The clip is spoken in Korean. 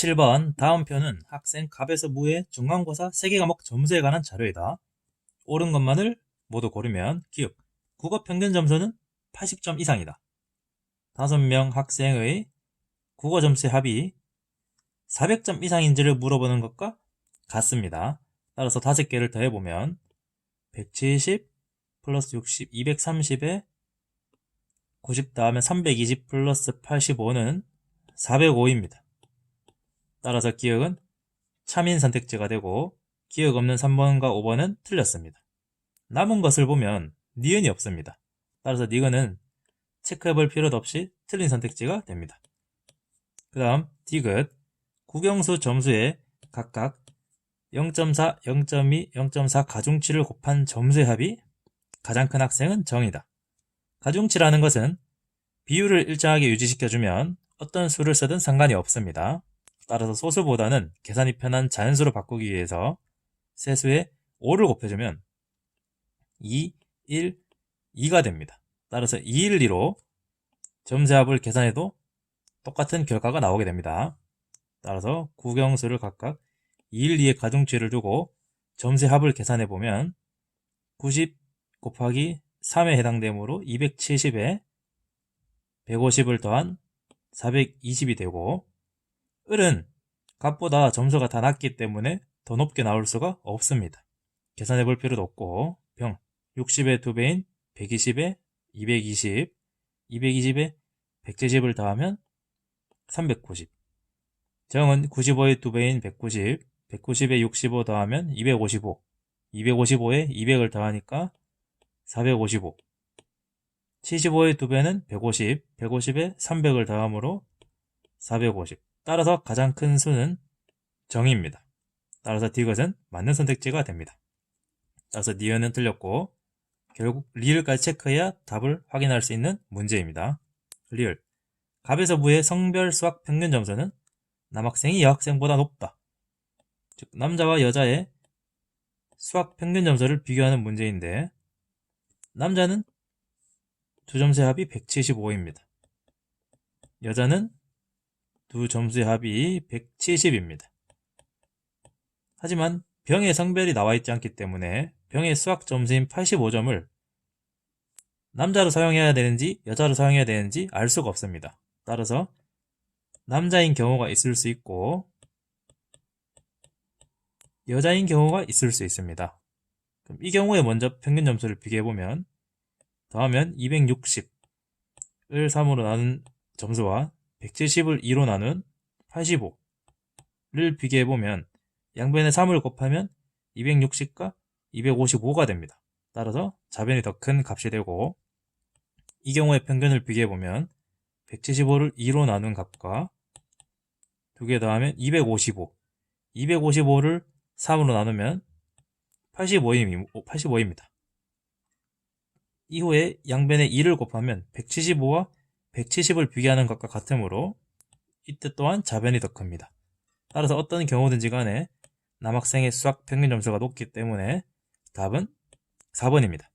7번 다음 표는 학생 갑에서 무의 중간고사 3개 과목 점수에 관한 자료이다. 옳은 것만을 모두 고르면 기억, 국어 평균 점수는 80점 이상이다. 5명 학생의 국어 점수의 합이 400점 이상인지를 물어보는 것과 같습니다. 따라서 5개를 더해보면 170 플러스 60, 230에 90 더하면 320 플러스 85는 405입니다. 따라서 기억은 참인 선택지가 되고 기억 없는 3번과 5번은 틀렸습니다. 남은 것을 보면 니은이 없습니다. 따라서 니은은 체크해볼 필요도 없이 틀린 선택지가 됩니다. 그 다음 디귿, 국영수 점수에 각각 0.4, 0.2, 0.4 가중치를 곱한 점수의 합이 가장 큰 학생은 정이다. 가중치라는 것은 비율을 일정하게 유지시켜주면 어떤 수를 쓰든 상관이 없습니다. 따라서 소수보다는 계산이 편한 자연수로 바꾸기 위해서 세수에 5를 곱해주면 2, 1, 2가 됩니다. 따라서 2, 1, 2로 점수의 합을 계산해도 똑같은 결과가 나오게 됩니다. 따라서 국영수를 각각 2, 1, 2의 가중치를 두고 점수의 합을 계산해보면 90 곱하기 3에 해당되므로 270에 150을 더한 420이 되고, 을은 갑보다 점수가 다 낮기 때문에 더 높게 나올 수가 없습니다. 계산해 볼 필요도 없고, 병 60의 2배인 120에 220, 220에 170을 더하면 390. 정은 95의 2배인 190, 190에 65 더하면 255, 255에 200을 더하니까 455. 75의 2배는 150, 150에 300을 더함으로 450. 따라서 가장 큰 수는 정입니다. 따라서 디귿은 맞는 선택지가 됩니다. 따라서 니은은 틀렸고 결국 리을까지 체크해야 답을 확인할 수 있는 문제입니다. 리을, 갑에서 무의 성별 수학 평균 점수는 남학생이 여학생보다 높다. 즉 남자와 여자의 수학 평균 점수를 비교하는 문제인데 남자는 두 점수의 합이 175입니다. 여자는 두 점수의 합이 170입니다. 하지만 병의 성별이 나와 있지 않기 때문에 병의 수학 점수인 85점을 남자로 사용해야 되는지 여자로 사용해야 되는지 알 수가 없습니다. 따라서 남자인 경우가 있을 수 있고 여자인 경우가 있을 수 있습니다. 그럼 이 경우에 먼저 평균 점수를 비교해보면 더하면 260을 3으로 나눈 점수와 170을 2로 나눈 85를 비교해보면 양변에 3을 곱하면 260과 255가 됩니다. 따라서 좌변이 더 큰 값이 되고 이 경우에 평균을 비교해보면 175를 2로 나눈 값과 두 개 더하면 255, 255를 3으로 나누면 85입니다. 이후에 양변에 2를 곱하면 175와 170을 비교하는 것과 같으므로 이때 또한 좌변이 더 큽니다. 따라서 어떤 경우든지 간에 남학생의 수학 평균 점수가 높기 때문에 답은 4번입니다.